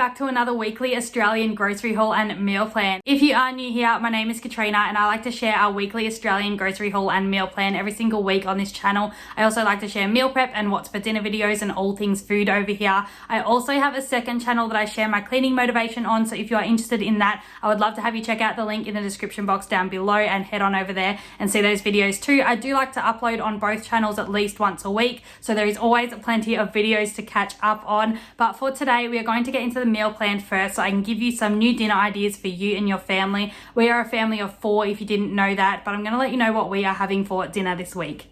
back to another weekly Australian grocery haul and meal plan. If you are new here, my name is Katrina and I like to share our weekly Australian grocery haul and meal plan every single week on this channel. I also like to share meal prep and what's for dinner videos and all things food over here. I also have a second channel that I share my cleaning motivation on, so if you are interested in that, I would love to have you check out the link in the description box down below and head on over there and see those videos too. I do like to upload on both channels at least once a week, so there is always plenty of videos to catch up on. But for today, we are going to get into the meal plan first so I can give you some new dinner ideas for you and your family. We are a family of 4 if you didn't know that, but I'm going to let you know what we are having for dinner this week.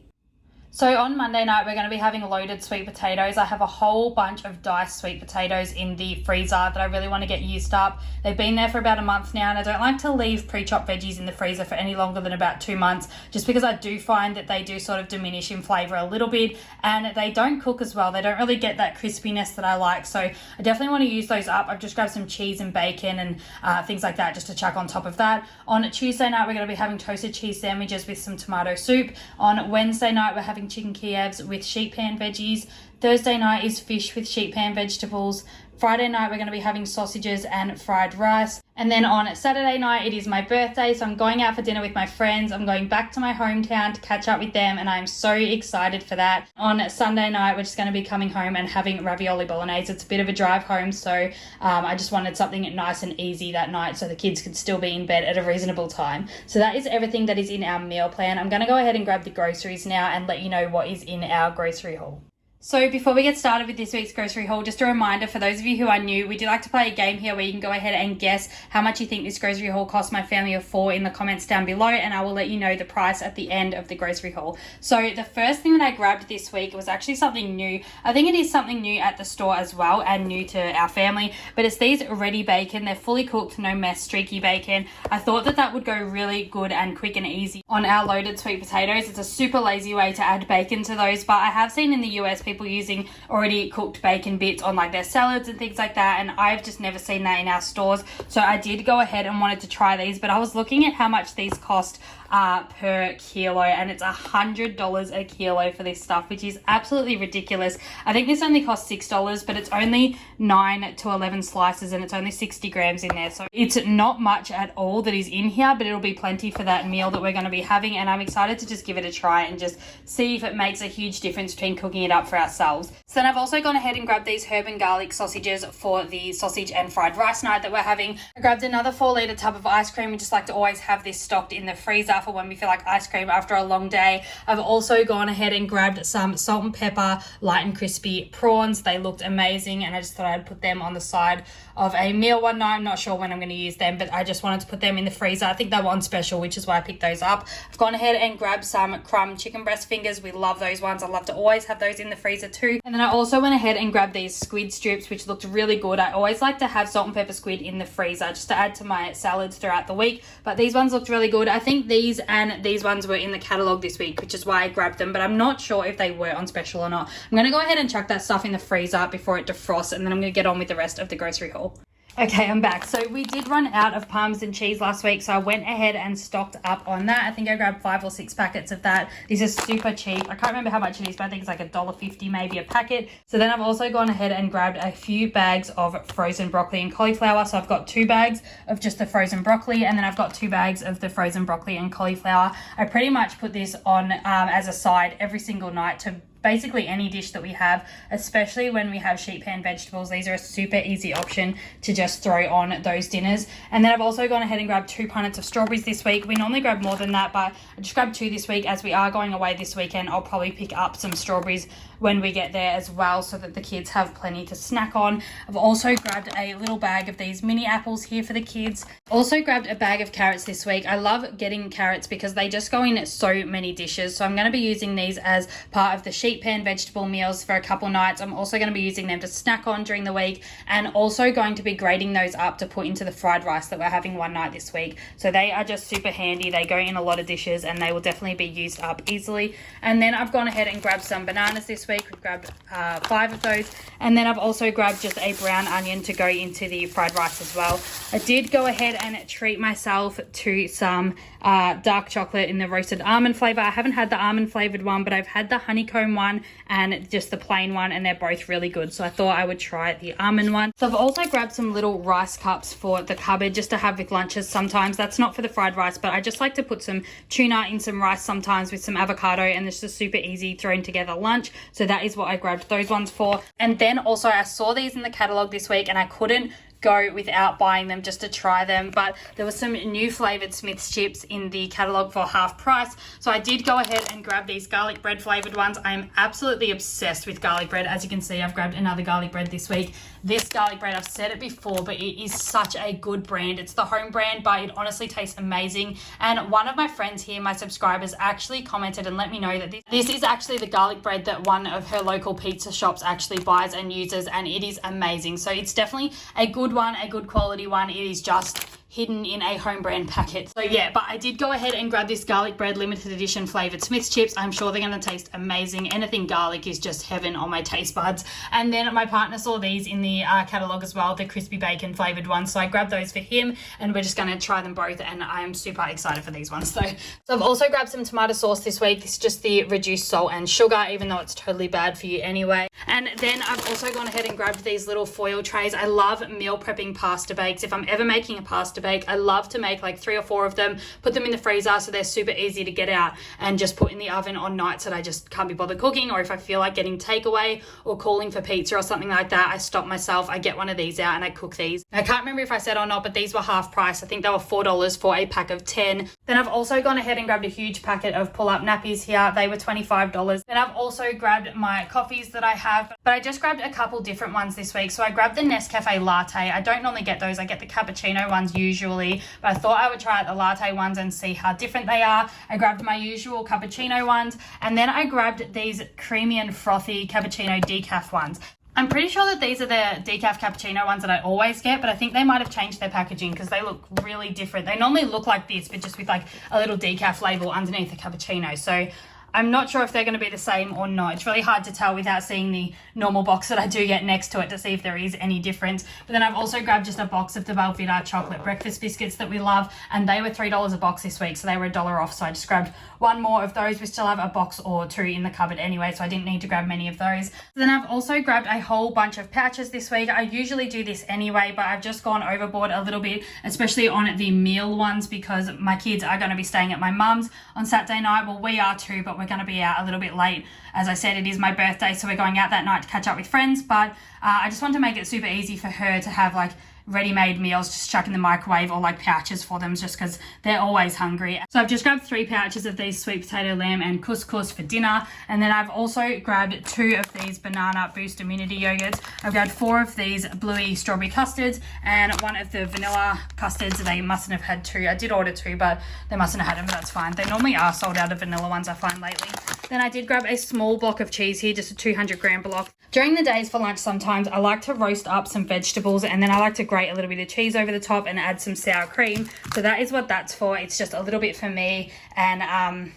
So on Monday night, we're going to be having loaded sweet potatoes. I have a whole bunch of diced sweet potatoes in the freezer that I really want to get used up. They've been there for about a month now, and I don't like to leave pre-chopped veggies in the freezer for any longer than about 2 months, just because I do find that they do sort of diminish in flavour a little bit, and they don't cook as well. They don't really get that crispiness that I like, so I definitely want to use those up. I've just grabbed some cheese and bacon and things like that just to chuck on top of that. On Tuesday night, we're going to be having toasted cheese sandwiches with some tomato soup. On Wednesday night, we're having chicken Kievs with sheet pan veggies. Thursday night is fish with sheet pan vegetables. Friday night, we're going to be having sausages and fried rice. And then on Saturday night, it is my birthday, so I'm going out for dinner with my friends. I'm going back to my hometown to catch up with them, and I'm so excited for that. On Sunday night, we're just going to be coming home and having ravioli bolognese. It's a bit of a drive home, so I just wanted something nice and easy that night so the kids could still be in bed at a reasonable time. So that is everything that is in our meal plan. I'm going to go ahead and grab the groceries now and let you know what is in our grocery haul. So before we get started with this week's grocery haul, just a reminder for those of you who are new, we do like to play a game here where you can go ahead and guess how much you think this grocery haul cost my family of 4 in the comments down below, and I will let you know the price at the end of the grocery haul. So the first thing that I grabbed this week was actually something new. I think it is something new at the store as well and new to our family, but it's these ready bacon. They're fully cooked, no mess, streaky bacon. I thought that that would go really good and quick and easy on our loaded sweet potatoes. It's a super lazy way to add bacon to those, but I have seen in the US people using already cooked bacon bits on like their salads and things like that, and I've just never seen that in our stores, so I did go ahead and wanted to try these. But I was looking at how much these cost per kilo, and it's $100 a kilo for this stuff, which is absolutely ridiculous. I think this only costs $6, but it's only 9 to 11 slices and it's only 60 grams in there, so it's not much at all that is in here, but it'll be plenty for that meal that we're going to be having, and I'm excited to just give it a try and just see if it makes a huge difference between cooking it up for ourselves. So then I've also gone ahead and grabbed these herb and garlic sausages for the sausage and fried rice night that we're having. I grabbed another 4-litre tub of ice cream. We just like to always have this stocked in the freezer for when we feel like ice cream after a long day. I've also gone ahead and grabbed some salt and pepper light and crispy prawns. They looked amazing, and I just thought I'd put them on the side of a meal one night. I'm not sure when I'm going to use them, but I just wanted to put them in the freezer. I think they were on special, which is why I picked those up. I've gone ahead and grabbed some crumb chicken breast fingers. We love those ones. I love to always have those in the freezer too. And then I also went ahead and grabbed these squid strips, which looked really good. I always like to have salt and pepper squid in the freezer just to add to my salads throughout the week, but these ones looked really good. I think these and these ones were in the catalogue this week, which is why I grabbed them, but I'm not sure if they were on special or not. I'm going to go ahead and chuck that stuff in the freezer before it defrosts, and then I'm going to get on with the rest of the grocery haul. Okay, I'm back. So we did run out of Parmesan cheese last week, so I went ahead and stocked up on that. I think I grabbed 5 or 6 packets of that. These are super cheap. I can't remember how much it is, but I think it's like $1.50 maybe a packet. So then I've also gone ahead and grabbed a few bags of frozen broccoli and cauliflower. So I've got 2 bags of just the frozen broccoli, and then I've got 2 bags of the frozen broccoli and cauliflower. I pretty much put this on as a side every single night to basically any dish that we have, especially when we have sheet pan vegetables. These are a super easy option to just throw on those dinners. And then I've also gone ahead and grabbed 2 punnets of strawberries this week. We normally grab more than that, but I just grabbed 2 this week. As we are going away this weekend, I'll probably pick up some strawberries when we get there as well, so that the kids have plenty to snack on. I've also grabbed a little bag of these mini apples here for the kids. Also grabbed a bag of carrots this week. I love getting carrots because they just go in so many dishes, so I'm going to be using these as part of the sheet pan vegetable meals for a couple nights. I'm also going to be using them to snack on during the week, and also going to be grating those up to put into the fried rice that we're having one night this week. So they are just super handy. They go in a lot of dishes and they will definitely be used up easily. And then I've gone ahead and grabbed some bananas this week. We've grabbed 5 of those. And then I've also grabbed just a brown onion to go into the fried rice as well. I did go ahead and treat myself to some dark chocolate in the roasted almond flavor. I haven't had the almond flavored one, but I've had the honeycomb one and just the plain one, and they're both really good. So I thought I would try the almond one. So I've also grabbed some little rice cups for the cupboard just to have with lunches sometimes. That's not for the fried rice, but I just like to put some tuna in some rice sometimes with some avocado, and it's just super easy thrown together lunch. So that is what I grabbed those ones for. And then also I saw these in the catalog this week and I couldn't go without buying them just to try them, but there was some new flavored Smith's chips in the catalog for half price, so I did go ahead and grab these garlic bread flavored ones. I am absolutely obsessed with garlic bread. As you can see, I've grabbed another garlic bread this week. This garlic bread, I've said it before, but it is such a good brand. It's the home brand, but it honestly tastes amazing. And one of my friends here, my subscribers, actually commented and let me know that this is actually the garlic bread that one of her local pizza shops actually buys and uses, and it is amazing. So it's definitely a good one, a good quality one. It is just hidden in a home brand packet. So yeah, but I did go ahead and grab this garlic bread limited edition flavored Smith's chips. I'm sure they're going to taste amazing. Anything garlic is just heaven on my taste buds. And then my partner saw these in the catalog as well, the crispy bacon flavored ones. So I grabbed those for him and we're just going to try them both, and I am super excited for these ones. So I've also grabbed some tomato sauce this week. This is just the reduced salt and sugar, even though it's totally bad for you anyway. And then I've also gone ahead and grabbed these little foil trays. I love meal prepping pasta bakes. If I'm ever making a pasta bake, I love to make like 3 or 4 of them, put them in the freezer so they're super easy to get out and just put in the oven on nights that I just can't be bothered cooking, or if I feel like getting takeaway or calling for pizza or something like that, I stop myself, I get one of these out and I cook these. I can't remember if I said or not, but these were half price. I think they were $4 for a pack of 10. Then I've also gone ahead and grabbed a huge packet of pull-up nappies here. They were $25. Then I've also grabbed my coffees that I have, but I just grabbed a couple different ones this week. So I grabbed the Nescafe latte. I don't normally get those. I get the cappuccino ones usually, but I thought I would try out the latte ones and see how different they are. I grabbed my usual cappuccino ones, and then I grabbed these creamy and frothy cappuccino decaf ones. I'm pretty sure that these are the decaf cappuccino ones that I always get, but I think they might have changed their packaging because they look really different. They normally look like this, but just with like a little decaf label underneath the cappuccino. So I'm not sure if they're going to be the same or not. It's really hard to tell without seeing the normal box that I do get next to it to see if there is any difference. But then I've also grabbed just a box of the Belvita chocolate breakfast biscuits that we love, and they were $3 a box this week, so they were $1 off. So I just grabbed one more of those. We still have a box or 2 in the cupboard anyway, so I didn't need to grab many of those. Then I've also grabbed a whole bunch of pouches this week. I usually do this anyway, but I've just gone overboard a little bit, especially on the meal ones, because my kids are going to be staying at my mum's on Saturday night. Well, we are too, but we're going to be out a little bit late. As I said, it is my birthday, so we're going out that night to catch up with friends, but I just want to make it super easy for her to have like ready-made meals, just chuck in the microwave, or like pouches for them just because they're always hungry. So I've just grabbed 3 pouches of these sweet potato lamb and couscous for dinner, and then I've also grabbed 2 of these banana boost immunity yogurts. I've grabbed 4 of these bluey strawberry custards and 1 of the vanilla custards. They mustn't have had 2. I did order 2, but they mustn't have had them, but that's fine. They normally are sold out of vanilla ones, I find, lately. Then I did grab a small block of cheese here, just a 200-gram block. During the days for lunch, sometimes I like to roast up some vegetables, and then I like to grate a little bit of cheese over the top and add some sour cream. So that is what that's for. It's just a little bit for me, and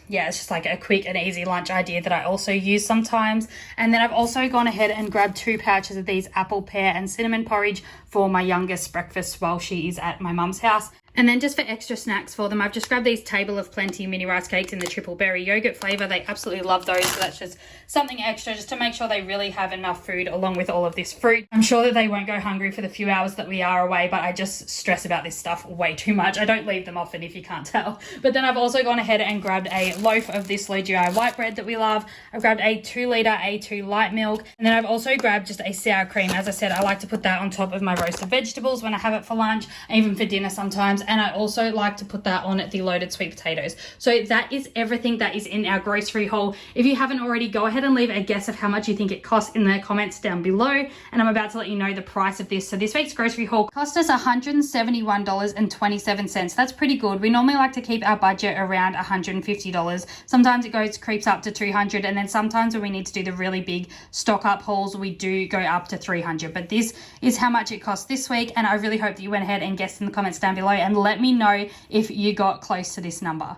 yeah, it's just like a quick and easy lunch idea that I also use sometimes. And then I've also gone ahead and grabbed 2 pouches of these apple, pear and cinnamon porridge for my youngest breakfast while she is at my mum's house. And then just for extra snacks for them, I've just grabbed these Table of Plenty mini rice cakes in the triple berry yogurt flavour. They absolutely love those, so that's just something extra just to make sure they really have enough food along with all of this fruit. I'm sure that they won't go hungry for the few hours that we are away, but I just stress about this stuff way too much. I don't leave them often, if you can't tell. But then I've also gone ahead and grabbed a loaf of this low GI white bread that we love. I've grabbed a 2-litre A2 light milk, and then I've also grabbed just a sour cream. As I said, I like to put that on top of my roasted vegetables when I have it for lunch, even for dinner sometimes, and I also like to put that on the loaded sweet potatoes. So that is everything that is in our grocery haul. If you haven't already, go ahead and leave a guess of how much you think it costs in the comments down below, and I'm about to let you know the price of this. So this week's grocery haul cost us $171.27. That's pretty good. We normally like to keep our budget around $150. Sometimes it creeps up to $200, and then sometimes when we need to do the really big stock up hauls, we do go up to $300. But this is how much it cost this week, and I really hope that you went ahead and guessed in the comments down below and let me know if you got close to this number.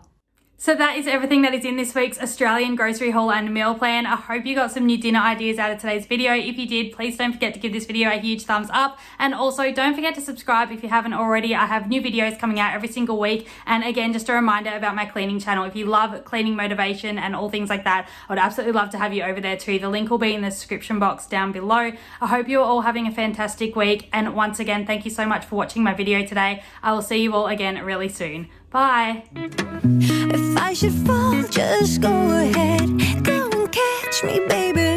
So that is everything that is in this week's Australian grocery haul and meal plan. I hope you got some new dinner ideas out of today's video. If you did, please don't forget to give this video a huge thumbs up. And also don't forget to subscribe if you haven't already. I have new videos coming out every single week. And again, just a reminder about my cleaning channel. If you love cleaning motivation and all things like that, I would absolutely love to have you over there too. The link will be in the description box down below. I hope you're all having a fantastic week. And once again, thank you so much for watching my video today. I will see you all again really soon. Bye. If I should fall, just go ahead. Go and catch me, baby.